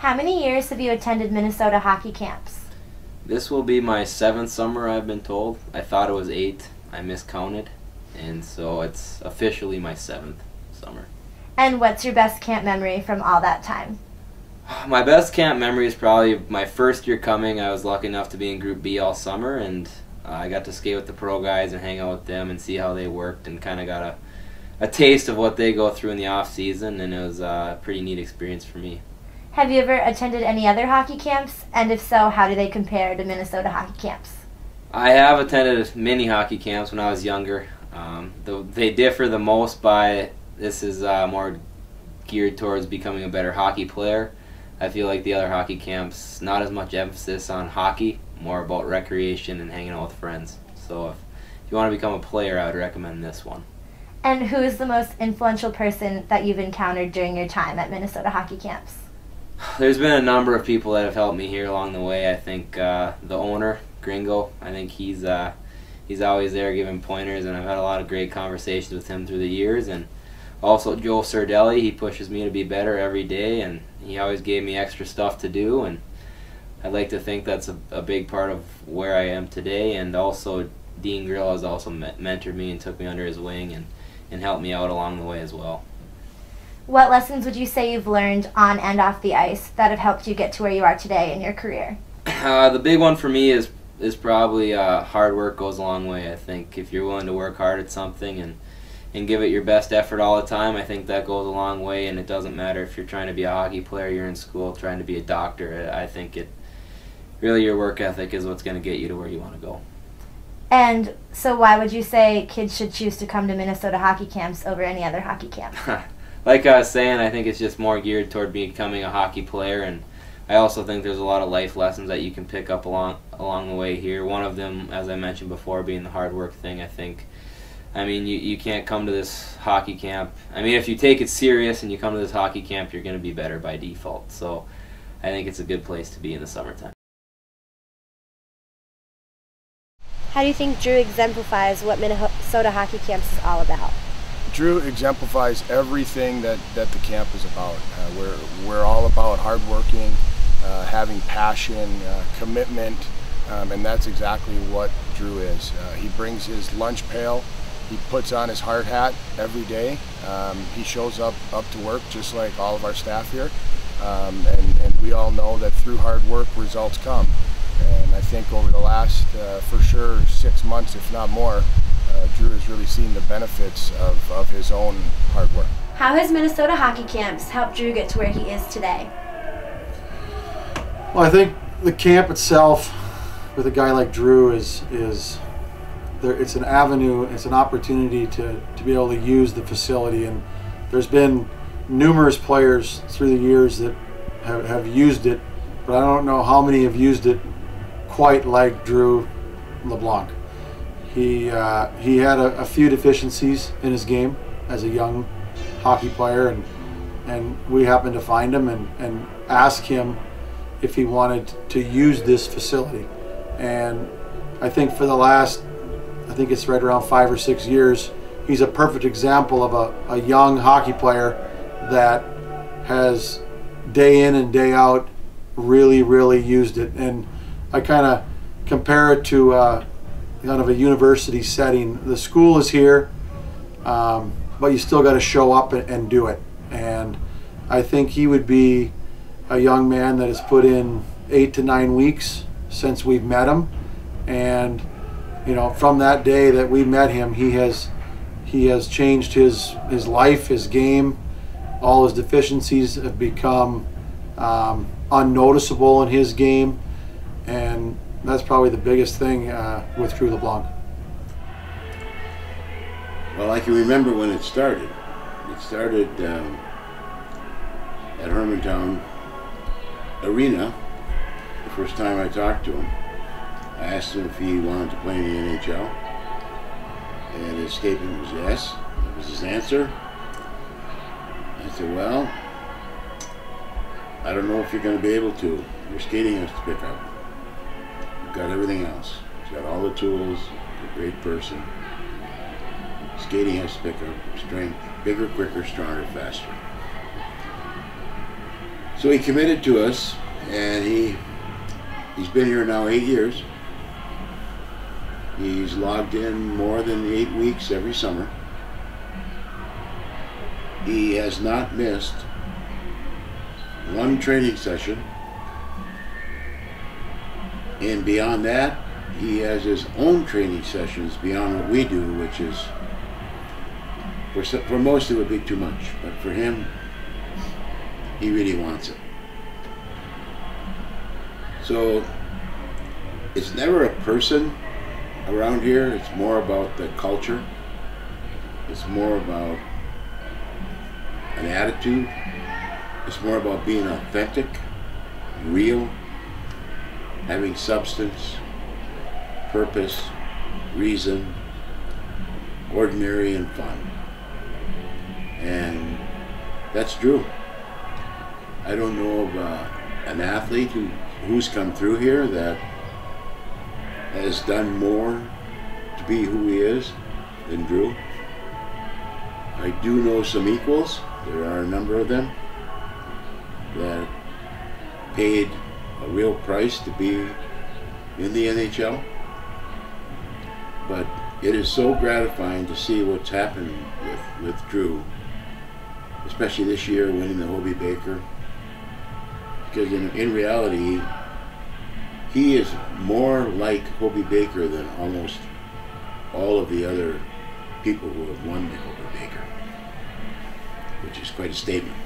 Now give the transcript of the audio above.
How many years have you attended Minnesota hockey camps? This will be my 7th summer, I've been told. I thought it was 8. I miscounted. And so it's officially my 7th summer. And what's your best camp memory from all that time? My best camp memory is probably my first year coming. I was lucky enough to be in Group B all summer, and I got to skate with the pro guys and hang out with them and see how they worked, and kind of got a taste of what they go through in the off season, and it was a pretty neat experience for me. Have you ever attended any other hockey camps? And if so, how do they compare to Minnesota hockey camps? I have attended many hockey camps when I was younger. They differ the most by this is more geared towards becoming a better hockey player. I feel like the other hockey camps, not as much emphasis on hockey, more about recreation and hanging out with friends. So if you want to become a player, I would recommend this one. And who is the most influential person that you've encountered during your time at Minnesota hockey camps? There's been a number of people that have helped me here along the way. I think the owner, Gringo, I think he's always there giving pointers, and I've had a lot of great conversations with him through the years. And also Joe Sardelli, he pushes me to be better every day, and he always gave me extra stuff to do, and I'd like to think that's a big part of where I am today. And also Dean Grill has also mentored me and took me under his wing and helped me out along the way as well. What lessons would you say you've learned on and off the ice that have helped you get to where you are today in your career? The big one for me is probably hard work goes a long way. I think if you're willing to work hard at something and give it your best effort all the time, I think that goes a long way. And it doesn't matter if you're trying to be a hockey player, you're in school, trying to be a doctor. I think really your work ethic is what's going to get you to where you want to go. And so why would you say kids should choose to come to Minnesota hockey camps over any other hockey camp? Like I was saying, I think it's just more geared toward becoming a hockey player, and I also think there's a lot of life lessons that you can pick up along the way here. One of them, as I mentioned before, being the hard work thing. I mean, you can't come to this hockey camp. I mean, if you take it serious and you come to this hockey camp, you're going to be better by default. So I think it's a good place to be in the summertime. How do you think Drew exemplifies what Minnesota hockey camps is all about? Drew exemplifies everything that the camp is about. We're all about hard working, having passion, commitment, and that's exactly what Drew is. He brings his lunch pail, he puts on his hard hat every day. He shows up to work just like all of our staff here, and we all know that through hard work results come. And I think over the last, for sure, 6 months, if not more, Drew has really seen the benefits of his own hard work. How has Minnesota hockey camps helped Drew get to where he is today? Well, I think the camp itself, with a guy like Drew, is there. It's an avenue, it's an opportunity to be able to use the facility, and there's been numerous players through the years that have used it, but I don't know how many have used it quite like Drew LeBlanc. He had a few deficiencies in his game as a young hockey player, and we happened to find him and ask him if he wanted to use this facility. And I think for the last, I think it's right around 5 or 6 years, he's a perfect example of a young hockey player that has day in and day out really used it. And I kind of compare it to kind of a university setting. The school is here, but you still got to show up and do it. And I think he would be a young man that has put in 8 to 9 weeks since we've met him. And you know, from that day that we met him, he has changed his life, his game. All his deficiencies have become unnoticeable in his game, and that's probably the biggest thing with Drew LeBlanc. Well, I can remember when it started. It started at Hermantown Arena. The first time I talked to him, I asked him if he wanted to play in the NHL, and his statement was yes. That was his answer. I said, well, I don't know if you're going to be able to. Your skating has to pick up. You've got everything else. He's got all the tools, a great person. Skating has to pick up, strength, bigger, quicker, stronger, faster. So he committed to us, and he's been here now 8 years. He's logged in more than 8 weeks every summer. He has not missed one training session, and beyond that, he has his own training sessions beyond what we do, which is, for most it would be too much, but for him, he really wants it. So it's never a person around here, it's more about the culture. It's more about an attitude. It's more about being authentic, real, having substance, purpose, reason, ordinary and fun. And that's Drew. I don't know of an athlete who's come through here that has done more to be who he is than Drew. I do know some equals. There are a number of them that paid a real price to be in the NHL. But it is so gratifying to see what's happened with Drew, especially this year winning the Hobey Baker. Because in reality, he is more like Hobey Baker than almost all of the other people who have won the Hobey Baker, which is quite a statement.